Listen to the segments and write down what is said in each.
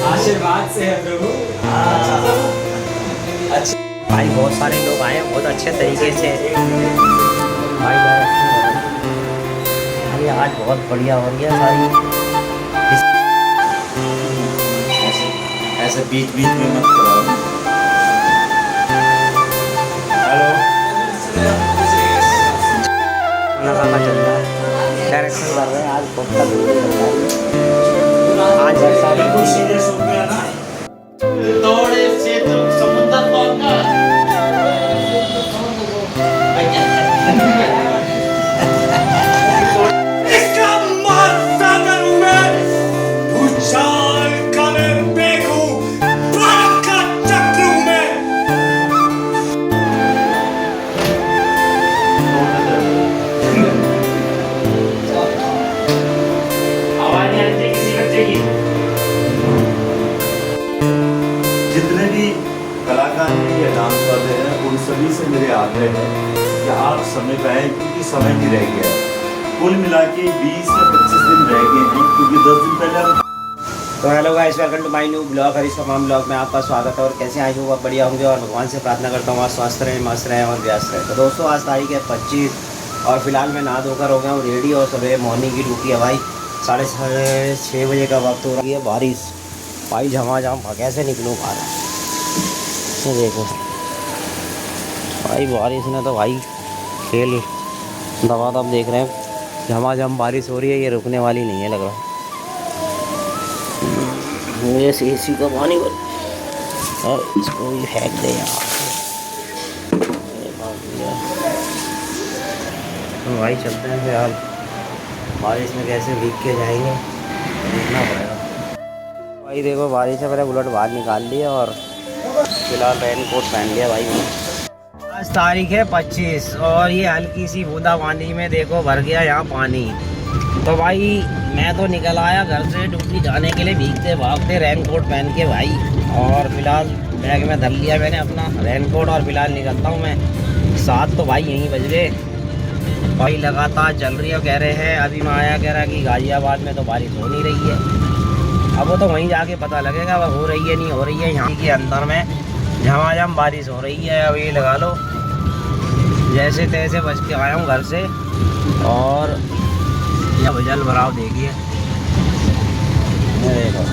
आशीर्वाद से है प्रभु। भाई बहुत सारे लोग आए हैं, बहुत अच्छे तरीके से भाई भाई आज बहुत बढ़िया हो रही है सारी। ऐसे बीच बीच में मत करो। हेलो नज़ारा चल रहा है, डायरेक्शन कर रहे हैं आज बहुत तक आज सारी कुछ सीरियस हो गया ना, दौड़े से तो समुद्र पहुंचा। इसका महासागर में भूचाल का मैं बेखू प्राण का चक्र में। आवाज नहीं आती किसी बच्चे की। जितने भी कलाकार हैं या डांस वाले हैं उन सभी से मेरे आग्रह है कि आप समय पे आएं, क्योंकि समय नहीं रह गया। कुल मिला के 20 से 25 दिन रह गए हैं, क्योंकि 10 दिन पहले हम। तो hello guys, welcome to my new blog. Harish तमाम ब्लॉग में आपका स्वागत है। और कैसे आए हो आप? बढ़िया होंगे और भगवान से प्रार्थना करता हूँ आप स्वस्थ रहें, मस्त रहें और व्यस्त रहें। तो दोस्तों आज तारीख है 25 और फिलहाल मैं नहा धोकर हो गया हूँ रेडी और सुबह मॉर्निंग की ड्यूटी है भाई। 6:30 बजे का वक्त हो रही है। बारिश भाई झमाझम, कैसे निकलूँ बाहर? ये देखो भाई बारिश ने तो भाई खेल दबादब देख रहे हैं। झमाझम बारिश हो रही है, ये रुकने वाली नहीं है लग रहा। ये एसी का पानी और इसको भी फेंक दे यार। तो भाई चलते हैं फिर यार, बारिश में कैसे भीग के जाएंगे देखना पड़ेगा। भाई देखो बारिश से मैंने बुलेट बाहर निकाल लिया और फिलहाल रेन कोट पहन लिया भाई मैंने। आज तारीख है 25 और ये हल्की सी बूंदाबांदी में देखो भर गया यहाँ पानी। तो भाई मैं तो निकल आया घर से ड्यूटी जाने के लिए भीगते भागते रेन कोट पहन के भाई। और फिलहाल बैग में धर लिया मैंने अपना रेन कोट और फिलहाल निकलता हूँ मैं। 7 तो भाई यहीं बज गए भाई, लगातार चल रही है। कह रहे हैं अभी मैं आया कह रहा कि गाजियाबाद में तो बारिश हो नहीं रही है। अब वो तो वहीं जाके पता लगेगा वह हो रही है नहीं हो रही है। यहाँ के अंदर में झमाझम बारिश हो रही है। अब ये लगा लो जैसे तैसे बच के आया हूँ घर से। और यह जल भराव देखिए, देखो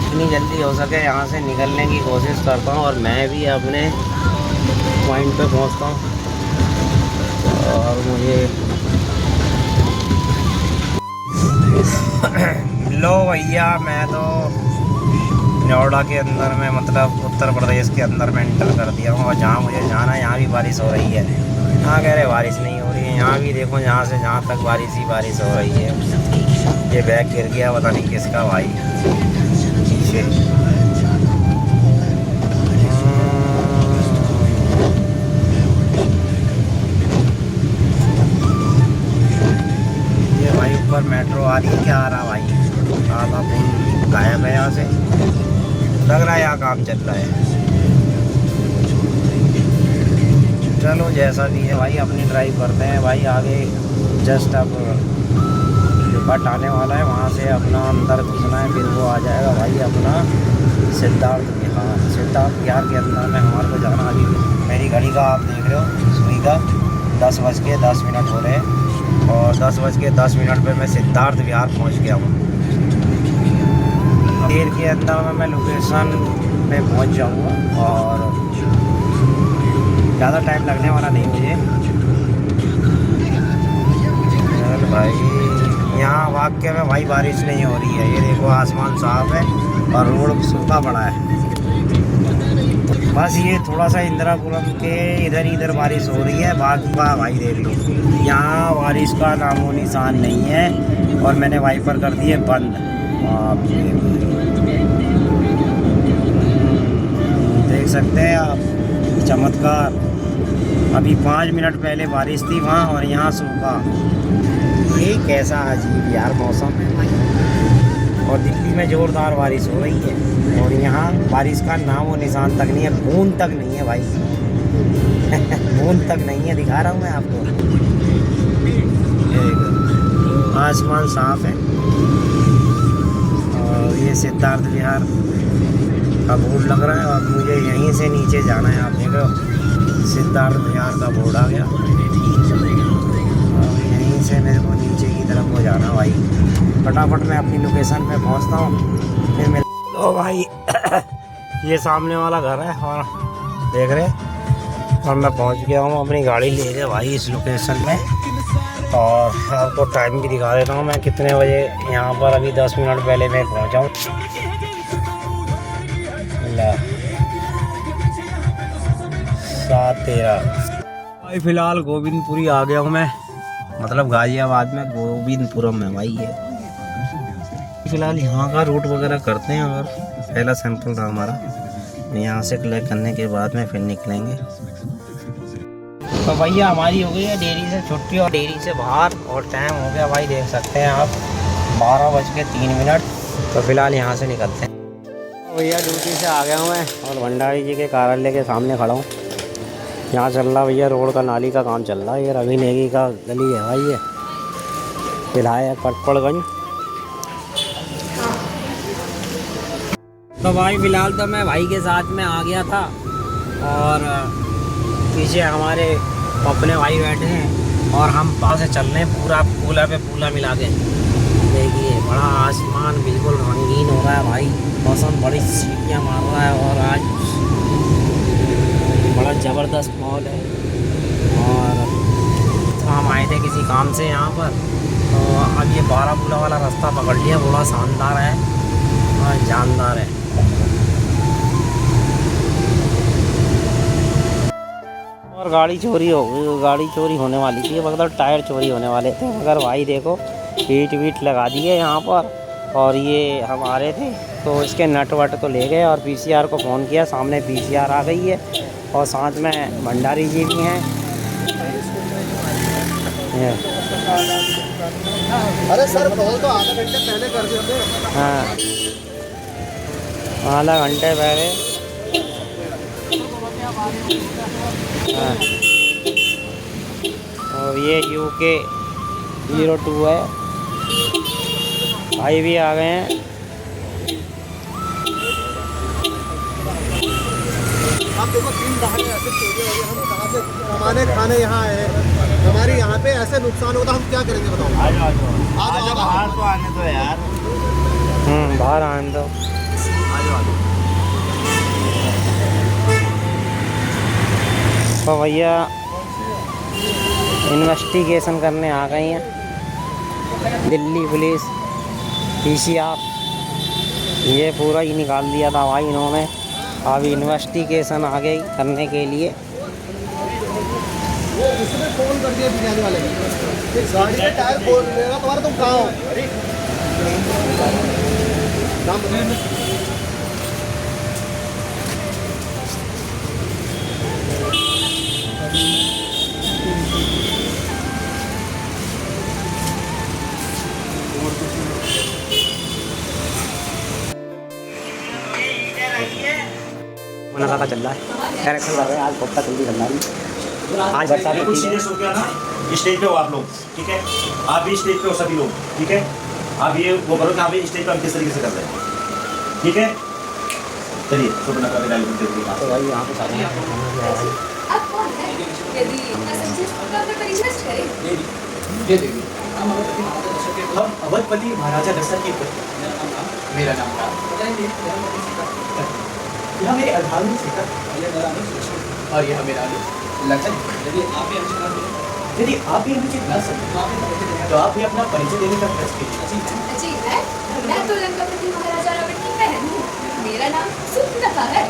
इतनी जल्दी हो सके यहाँ से निकलने की कोशिश करता हूँ और मैं भी अपने पॉइंट पे पहुँचता हूँ। और मुझे लो भैया मैं तो नोएडा के अंदर में मतलब उत्तर प्रदेश के अंदर में एंटर कर दिया हूँ। और जहाँ मुझे जाना है यहाँ भी बारिश हो रही है। यहाँ कह रहे बारिश नहीं हो रही है, यहाँ भी देखो यहाँ से जहाँ तक बारिश ही बारिश हो रही है। ये बैग गिर गया पता नहीं किसका भाई पीछे। ये भाई ऊपर मेट्रो आ रही है, क्या आ रहा भाई? आधा पुल गायब है यहाँ से, लग रहा है यहाँ काम चल रहा है। चलो जैसा भी है भाई अपनी ड्राइव करते हैं भाई। आगे जस्ट अब जो कट आने वाला है वहाँ से अपना अंदर घुसना है, फिर वो आ जाएगा भाई अपना सिद्धार्थ विहार। सिद्धार्थ विहार के अंदर में हमारे को जाना। अभी मेरी घड़ी का आप देख रहे हो सुई का 10:10 हो रहे हैं और 10:10 पे मैं सिद्धार्थ विहार पहुँच गया हूँ। देर के अंदर में मैं लोकेशन पे पहुँच जाऊँगा और ज़्यादा टाइम लगने वाला नहीं मुझे। चल भाई यहाँ वाकई में भाई बारिश नहीं हो रही है। ये देखो आसमान साफ है और रोड सूखा पड़ा है। बस ये थोड़ा सा इंदिरापुरम के इधर बारिश हो रही है, बाकी का भाई देख लो यहाँ बारिश का नामो निशान नहीं है। और मैंने वाइपर कर दिए बंद। आप देख सकते हैं आप चमत्कार। अभी 5 मिनट पहले बारिश थी वहाँ और यहाँ सूखा। ये कैसा अजीब यार मौसम है भाई। और दिल्ली में ज़ोरदार बारिश हो रही है और यहाँ बारिश का नाम और निशान तक नहीं है, बूंद तक नहीं है भाई। बूंद तक नहीं है, दिखा रहा हूँ मैं आपको। आसमान साफ है। और ये सिद्धार्थ विहार का बोर्ड लग रहा है और मुझे यहीं से नीचे जाना है। आप देख रहे हो सिद्धार्थ विहार का बोर्ड आ गया और यहीं से मेरे को नीचे की तरफ हो जाना भाई। फटाफट मैं अपनी लोकेशन पे पहुंचता हूँ फिर मैं तो भाई ये सामने वाला घर है और देख रहे और मैं पहुंच गया हूँ अपनी गाड़ी ले के भाई इस लोकेशन में। और आपको टाइम भी दिखा देता हूँ मैं कितने बजे यहाँ पर अभी 10 मिनट पहले मैं पहुँचा हूँ। 7:13 भाई फ़िलहाल गोविंदपुरी आ गया हूँ मैं, मतलब गाज़ियाबाद में गोविंदपुरम में भाई है। फ़िलहाल यहाँ का रूट वगैरह करते हैं और पहला सैंपल था हमारा, यहाँ से कलेक्ट करने के बाद में फिर निकलेंगे। तो भैया हमारी हो गई है डेयरी से छुट्टी और डेयरी से बाहर और टाइम हो गया भाई देख सकते हैं आप 12:03। तो फिलहाल यहाँ से निकलते हैं। तो भैया ड्यूटी से आ गया हूँ मैं और भंडारी जी के कार्यालय के सामने खड़ा हूँ। यहाँ चल रहा भैया रोड का नाली का काम चल रहा है। ये रवि नेगी का गली है भाई, ये फिलहाल पटपड़गंज। तो भाई फ़िलहाल तो मैं भाई के साथ में आ गया था और पीछे हमारे अपने भाई बैठे हैं और हम पास से चल रहे हैं पूरा पूला पे पूला मिला के। देखिए बड़ा आसमान बिल्कुल रंगीन हो रहा है भाई, मौसम बड़ी सीटियाँ मार रहा है और आज बड़ा ज़बरदस्त माहौल है। और तो हम आए थे किसी काम से यहाँ पर, तो अब ये बारामूला वाला रास्ता पकड़ लिया, बड़ा शानदार है और जानदार है। और गाड़ी चोरी हो गई, गाड़ी चोरी होने वाली थी, मतलब टायर चोरी होने वाले थे, मगर भाई देखो हीट वीट लगा दिए यहाँ पर। और ये हम आ रहे थे तो इसके नट वट तो ले गए और पीसीआर को फ़ोन किया, सामने पीसीआर आ गई है और साथ में भंडारी जी भी हैं। अरे सर कॉल तो आधा घंटे पहले कर देते। हाँ आधा घंटे पहले। हाँ और ये UK 02 है, भाई भी आ गए हैं। आप देखो 3 दहाड़े ऐसे चोरी हो गए, हम कहाँ से कमाने खाने यहाँ आए हैं, हमारी यहाँ पे ऐसे नुकसान होता हम क्या करेंगे बताओ। आ जाओ बाहर तो आने दो यार। बाहर आने दो। तो भैया इन्वेस्टिगेशन करने आ गई हैं दिल्ली पुलिस पीसीआर, ये पूरा ही निकाल दिया था भाई इन्होंने। अब इन्वेस्टिगेशन आ गई करने के लिए। उसने फोन कर दिया बिरयानी वाले ने, गाड़ी का टायर खोल लेगा तुम्हारा, तुम कहाँ हो। मना का चल रहा है, डायरेक्शन कर रहे हैं आज बहुत जल्दी चल रहा है। आज बरसात कुछ सीरियस हो गया ना, स्टेज पे हो आप लोग, ठीक है? आप भी स्टेज पे हो सभी लोग, ठीक है? आप ये वो करो कि आप भी स्टेज पे हम किस तरीके से कर रहे हैं, ठीक है? चलिए तो बना कर डायलॉग दे दीजिए। तो भाई यहाँ पे सारे आप कौन है? यदि सजेस्ट होगा तो रिक्वेस्ट करें। ये देखिए हम अवधपति महाराजा दशरथ के पुत्र, मेरा नाम यह मेरे अर्धांगिनी सीता और यह मेरा लखन। यदि आप भी अनुचित न समझें तो आप भी अपना परिचय देने का प्रयास कीजिए। जी है, मैं तो लंकापति महाराजा रॉबर्ट की बहन हूँ। मेरा नाम सुंदरता है।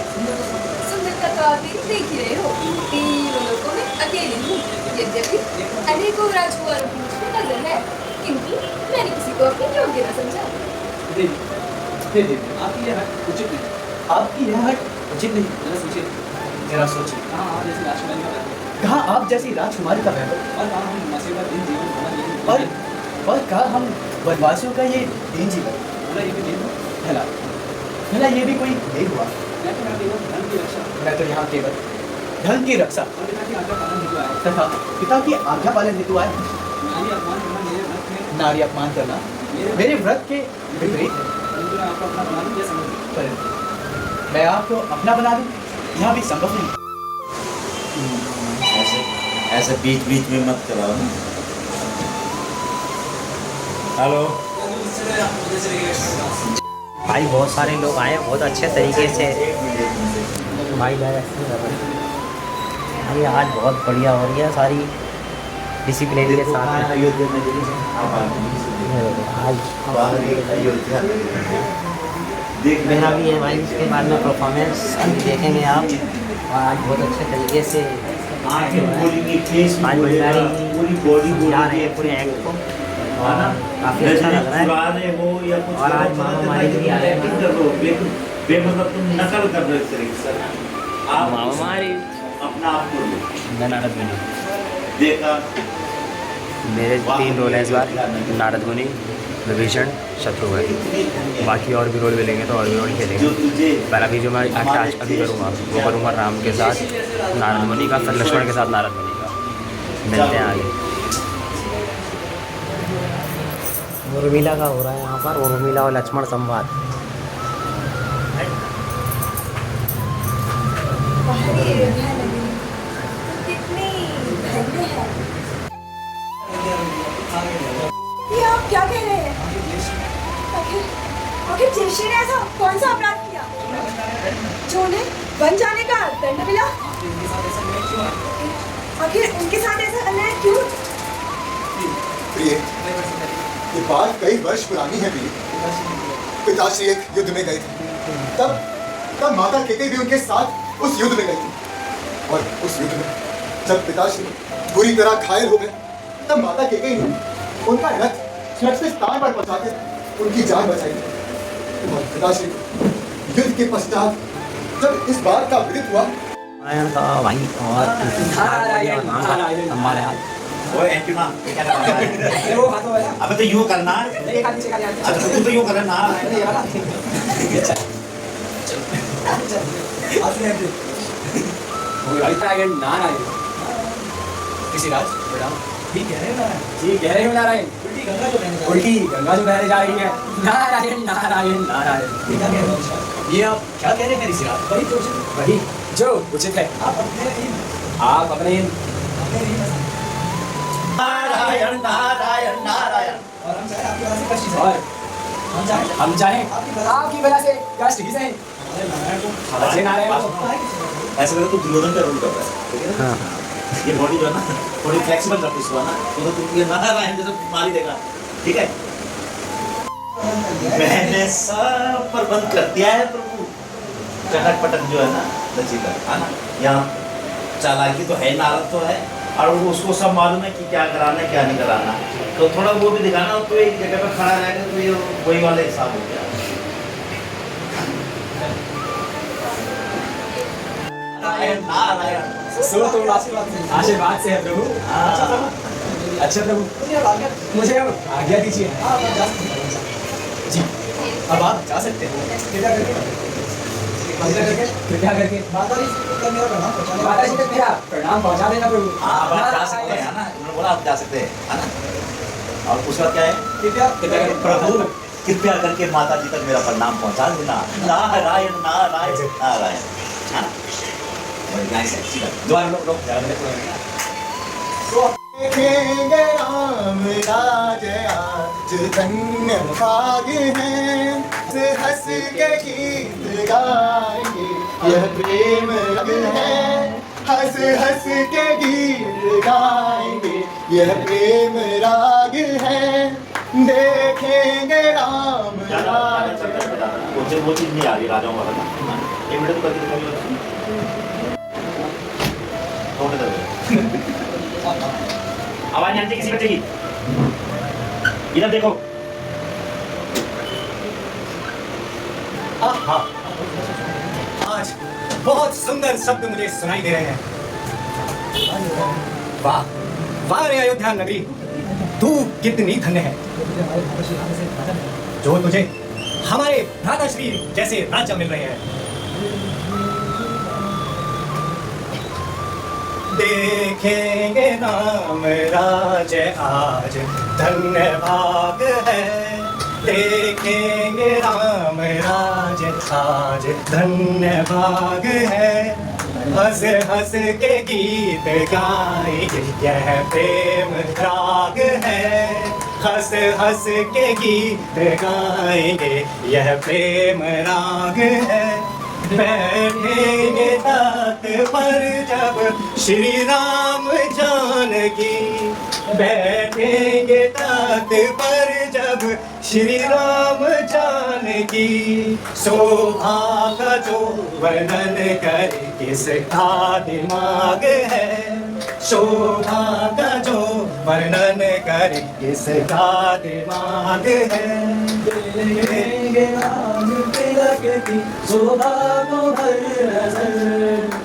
सुंदरता तो आप भी देख ही रहे हो, तीनों लोगों में अकेली हूँ। यद्यपि अनेकों राजकुमारों की मुझ पर नजर है, किंतु मैंने किसी को अपनी योग्य न समझा। आपकी यह हट उचित नहीं, आपकी यह हट उचित नहीं। जरा सोचिए, जरा सोचिए। कहाँ आप जैसी राजकुमारी का वैभव और कहा हम वनवासियों का ये दीन जीवन, भला ये भी कोई देव हुआ। मैं तो यहाँ केवल धन की रक्षा तथा पिता की आज्ञा पालन हेतु आया। नारी अपमान करना मेरे व्रत के विपरीत है। पर मैं आपको अपना बना दूं यह भी संभव नहीं। ऐसे ऐसे बीच बीच में मत कराओ ना। हेलो भाई बहुत सारे लोग आए, बहुत अच्छे तरीके से भाई भाई भाई आज बहुत बढ़िया हो रही है सारी डिसिप्लिन के साथ। अयोध्या में आज देख मेरा भी है भाई, इसके बाद में परफॉर्मेंस देखेंगे आप। और आज बहुत अच्छे तरीके से बोलेंगे, फेस आज भंडारी पूरी बॉडी जा रहे हैं पूरे एक्ट को, और काफ़ी अच्छा लग रहा है। पुराने हो या कुछ और आज मामा मारी भी आ रहे हैं। कर दो बेमतलब तुम नकल कर रहे हो एक तरीके से। आप मामा मारी अपना आप को लो। नारद मुनि, देखा मेरे 3 रोल हैं इस बार, नारद मुनि, विभीषण, शत्रुघ्न। बाकी और भी रोल मिलेंगे तो और भी रोल जो खेलेंगे। तुझे पहला भी जो मैं आज अभी करूँगा वो करूँगा राम के साथ नारद मुनि का, फिर लक्ष्मण के साथ नारद मुनि का। मिलते हैं आगे। उर्मिला का हो रहा है यहाँ पर, उर्मिला और लक्ष्मण संवाद। बाहरी अयोध्या नगरी कितनी भव्य है। ये आप क्या कह रहे हैं? आखिर जय श्री ने ऐसा कौन सा अपराध किया जो उन्हें बन जाने का दंड मिला? आखिर उनके साथ ऐसा अन्याय क्यों? प्रिय, ये बात कई वर्ष पुरानी है प्रिय। पिताश्री एक युद्ध में गए थे, तब माता केकई भी उनके साथ उस युद्ध में गई थी। और उस युद्ध में जब पिताश्री बुरी तरह घायल हो गए, तब माता केकई ने उनका रथ सुरक्षित स्थान पर पहुंचाकर उनकी जान बचाई। और पिताश्री युद्ध के पश्चात जब इस बात का विदित हुआ, नारायण का भाई और हमारे हाथ वो एंटीना क्या कर रहा है? अबे तो यूं करना, अच्छा तू तो यूं करना। ऋषिराज प्रणाम। ठीक कह रहे हो नारायण? जी कह रहे हो नारायण। उल्टी गंगा जो उल्टी गंगा जो बहने जा रही है। नारायण नारायण नारायण। ये क्या कह रहे हो? ये आप क्या कह रहे हैं ऋषिराज? वही जो उचित है। आप अपने नारायण नारायण नारायण। और हम चाहे आपकी वजह से कष्ट और सहे। हम चाहें आपकी वजह से कष्ट ही सहें। अजय नारायण को ऐसा लगा तू दुर्योधन का रोल कर रहा है, ठीक है ना? ये बॉडी जो है ना थोड़ी फ्लेक्सिबल रख इसको ना, तो तुम ये नारायण जैसे मार ही देगा, ठीक है? मैंने सब प्रबंध कर दिया है प्रभु। चटक पटक जो है ना लचीला है ना, यहाँ चालाकी तो है, नारद तो है, और वो उसको सब मालूम है कि क्या कराना है क्या नहीं कराना। तो थोड़ा वो भी दिखाना, तो एक जगह पर खड़ा रहेगा तो ये वही वाला हिसाब हो गया। नारायण नारायण। सो तो आशीर्वाद से है प्रभु। अच्छा प्रभु, मुझे अब आज्ञा दीजिए। जी अब आप जा सकते हैं। कृपया करके माता जी तक मेरा प्रणाम पहुंचा देना प्रभु। आप जा सकते हैं, है ना? उन्होंने बोला आप जा सकते हैं, है ना? और उसका क्या है? कृपया प्रभु कृपया करके माता जी तक मेरा प्रणाम पहुंचा देना। नारायण नारायण नारायण। हाँ? बड़ी गाय से अच्छी बात। द्वार लोग देखेंगे राम राज आज धन्य भाग है, हंस के गीत गाएंगे यह प्रेम रंग है, हंस हंस के गीत गाएंगे यह प्रेम राग है, देखेंगे राम राज। वो चीज नहीं आ रही राजाओं वाला ना। एक मिनट तो करके दिखाइए। थोड़े देर आवाज नहीं आती किसी बच्चे की। इधर देखो। आहा, आज बहुत सुंदर शब्द मुझे सुनाई दे रहे हैं। वाह वाह रे अयोध्या नगरी, तू कितनी धन्य है जो तुझे हमारे भ्राताश्री जैसे राज्य मिल रहे हैं। देखेंगे राम राज आज धन्य भाग है देखेंगे राम राज आज, धन्य भाग है हंस हंस के गीत गाएंगे, यह प्रेम राग है हंस हंस के गीत गाएंगे, यह प्रेम राग है। बैठेंगे तात पर जब श्री राम जानकी, बैठेंगे तात पर जब श्री राम जानकी, शोभा का जो वर्णन कर किसका दिमाग है, शोभा का जो वर्णन कर किसका दिमाग है। देखेंगे राज तिलक की शोभा को भर नजर,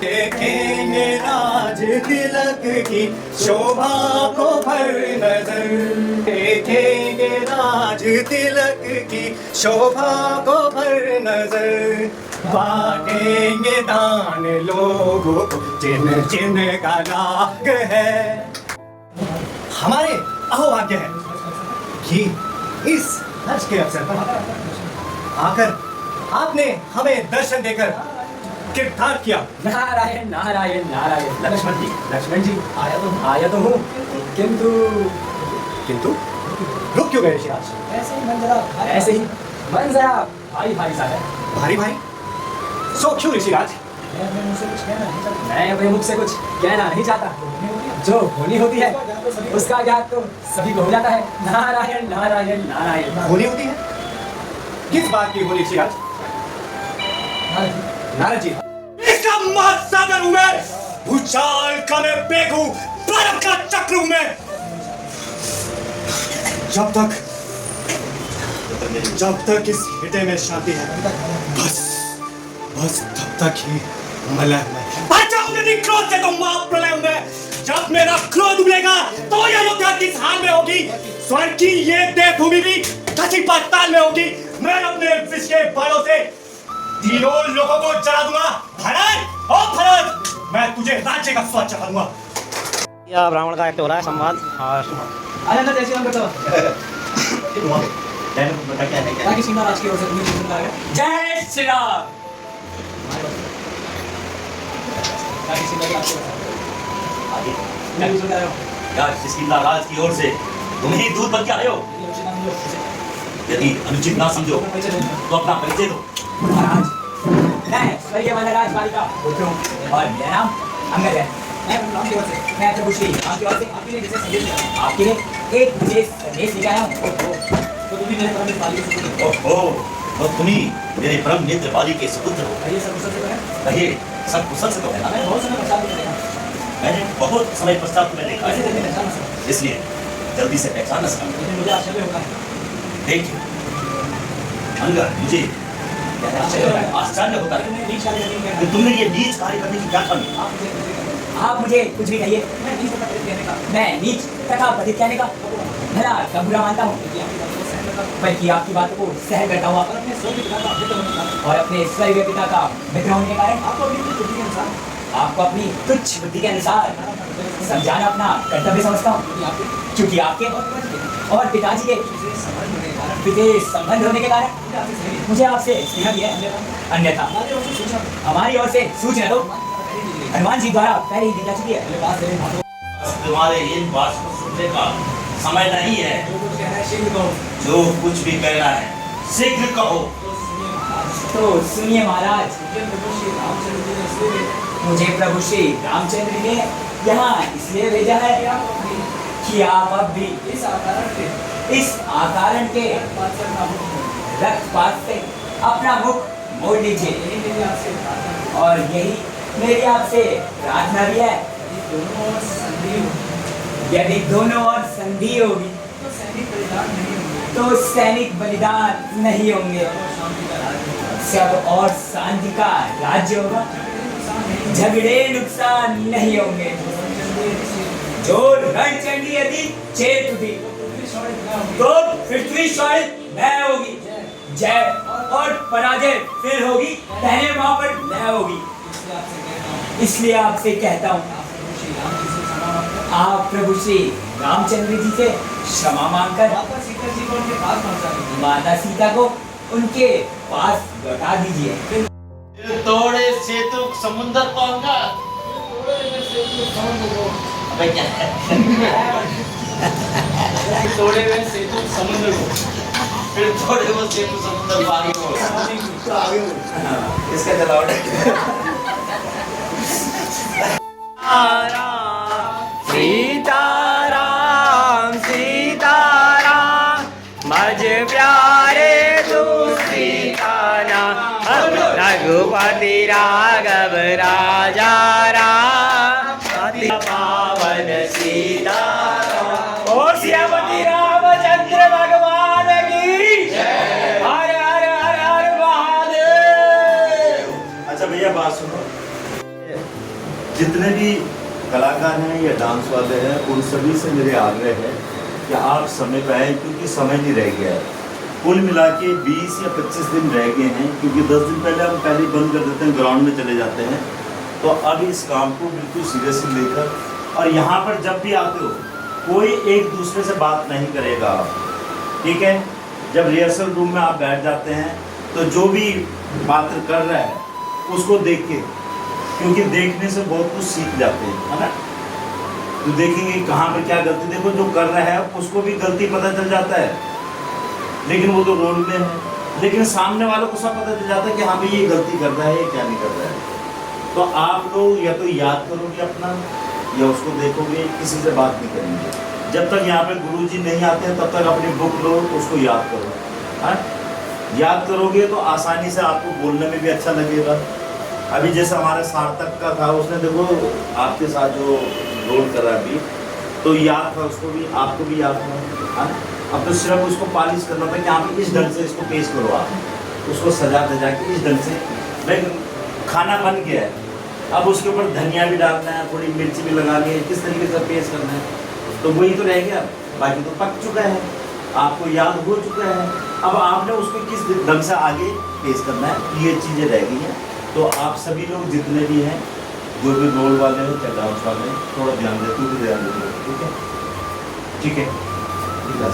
देखेंगे राज तिलक की शोभा को भर नजर, देखेंगे राज तिलक की शोभा को भर नजर। बांटेंगे दान लोगों को जिन जिन का लाग है। हमारे अहोभाग्य है कि इस हज के अवसर पर आकर आपने हमें दर्शन देकर किरदार किया। नारायण नारायण नारायण। लक्ष्मण जी आया तो हूँ, किंतु रुक क्यों गए ऋषिराज? ऐसे ही मन जरा भारी भारी सा है। भारी भारी सो क्यों ऋषिराज? मैं अपने मुख से कुछ कहना नहीं चाहता। जो होनी होती है उसका ज्ञान तो सभी को हो जाता है। नारायण नारायण नारायण। होनी होती है? किस बात की होनी ऋषिराज? नारद जी, इसका महासागर हूं मैं, भूचाल का मैं बेग हूं, बर्फ का चक्र हूं मैं। जब तक इस हृदय में शांति है, बस तब तक ही मलय में। अच्छा यदि क्रोध से तो माफ प्रलय में, जब मेरा क्रोध उबलेगा तो यह अयोध्या किस हाल में होगी, स्वर्ग की ये देवभूमि भी धसी पाताल में होगी। मैं अपने विष के बाणों से तीनों लोगों को जला दूंगा। भरत ओ भरत, मैं तुझे राज्य का स्वाद चखा दूंगा। यह ब्राह्मण का एक्ट हो रहा है संवाद। और आनंद जैसे हम करता बाकी सीमा राज की ओर से तुम्हें सुनना है। जय श्री राम। बाकी सीमा राज की ओर से आगे मैं भी सुन रहा हूँ। यार किसकी नाराज की ओर से तुम ही दूध बन के आए हो। यदि अनुचित ना समझो तो अपना परिचय दो। महाराज मैं स्वर्गीय वनराज बालिका पुत्र हूँ और मेरा नाम अंगद है। मैं प्रभु श्री राम की ओर से आपके लिए विशेष संदेश लेकर आपके लिए एक विशेष संदेश लेकर आया हूँ। तो तुम भी मेरे परम नेत्र बाली के सुपुत्र हो। ओहो, तो तुम ही मेरे परम नेत्र बाली के सुपुत्र हो। कहिए सब कुशल से तो है? कहिए सब कुशल से तो है। मैंने बहुत समय पश्चात देखा। मैंने बहुत समय पश्चात तुम्हें देखा कैसे है, देखे पहचान ना सका? इसलिए जल्दी से पहचान न सका। लेकिन मुझे आश्चर्य होता है। देखिए अंगद, मुझे आश्चर्य होता है नीच कार्य करने की कि तुमने ये नीच कार्य करने की क्या ठानी। आप मुझे कुछ भी कहिए, मैं नीच तथा पतित कहने का भला कब बुरा मानता हूँ, बल्कि आपकी बातों को सहन करता हुआ और अपने स्वर्गीय पिता का मित्र होने के कारण आपको अपनी तुच्छ बुद्धि के अनुसार समझाना अपना कर्तव्य समझता हूँ। क्योंकि आपके और पिताजी के विदेश संबंध होने के कारण मुझे आपसे स्नेह भी है, अन्यथा हमारी ओर से सूचना दो। हनुमान जी द्वारा पहले ही दिखा चुकी है। तुम्हारे इन बात को सुनने का समय नहीं है। जो कुछ भी कहना है शीघ्र कहो। तो सुनिए महाराज, मुझे प्रभु श्री रामचंद्र ने यहाँ इसलिए भेजा है कि आप अब भी इस आकारण के रक्तपात से अपना मुख मोड़ लीजिए। और यही मेरी आपसे प्रार्थना भी है। यदि दोनों ओर संधि होगी तो सैनिक बलिदान नहीं होंगे, सब और शांति का राज्य होगा, झगड़े नुकसान नहीं होंगे। जो रणचंडी यदि चेत उठी तो पृथ्वी क्षणिक लय होगी, जय और पराजय फिर होगी, पहले वहां पर लय होगी। इसलिए आपसे कहता हूँ, आप प्रभु श्री रामचंद्र जी से क्षमा मांगकर माता सीता जी को उनके पास पहुंचा दीजिए। माता सीता को उनके पास लौटा दीजिए। तोड़े सेतु समुद्र पाऊंगा। अबे क्या है? तोड़े हुए सेतु समुद्र को फिर तोड़े वो सेतु समुद्र पार हो। तो आगे बढ़ो। इसका जलावट सीताराम सीताराम मज प्यारे तू सीताना रघुपति राघव राजा राम अति पावन सीताराम। ओ सियापति रामचंद्र भगवान की जय। हर हर हर हर महादेव। अच्छा भैया बात सुनो, जितने भी कलाकार हैं या डांस वाले हैं उन सभी से मेरे आग्रह है कि आप समय पे आएँ, क्योंकि समय नहीं रह गया है। कुल मिला के 20 या 25 दिन रह गए हैं, क्योंकि 10 दिन पहले हम पहले बंद कर देते हैं, ग्राउंड में चले जाते हैं। तो अब इस काम को बिल्कुल सीरियसली लेकर, और यहाँ पर जब भी आते हो कोई एक दूसरे से बात नहीं करेगा, ठीक है? जब रिहर्सल रूम में आप बैठ जाते हैं तो जो भी पात्र कर रहा है उसको देख के, क्योंकि देखने से बहुत कुछ सीख जाते हैं, है ना? तो देखेंगे कहाँ पर क्या गलती, देखो जो कर रहा है उसको भी गलती पता चल जाता है, लेकिन वो तो रोल में है, लेकिन सामने वालों को सब पता चल जाता है कि हाँ भाई ये गलती कर रहा है, ये क्या नहीं कर रहा है। तो आप लोग या तो याद करोगे अपना या उसको देखोगे, किसी से बात नहीं करेंगे। जब तक यहाँ पे गुरुजी नहीं आते हैं तब तक अपनी बुक लो, उसको याद करो, हाँ? याद करोगे तो आसानी से आपको बोलने में भी अच्छा लगेगा। अभी जैसे हमारे सार्थक का था, उसने देखो आपके साथ जो रोल करा अभी, तो याद था उसको भी, आपको भी याद था, हाँ? अब तो सिर्फ उसको पॉलिश करना था कि आप इस ढंग से इसको पेश करो, आप उसको सजा दजा के इस ढंग से। लेकिन खाना बन गया है, अब उसके ऊपर धनिया भी डालना है, थोड़ी मिर्ची भी लगानी है, किस तरीके से पेश करना है, तो वही तो रह गया। बाकी तो पक चुका है, आपको याद हो चुका है। अब आपने उसको किस ढंग से आगे पेश करना है, ये चीज़ें रह गई हैं। तो आप सभी लोग जितने भी हैं, जो भी रोल वाले हैं चाहे डांस वाले हैं, थोड़ा ध्यान देते हुए ध्यान देते, ठीक है? ठीक है, ठीक है।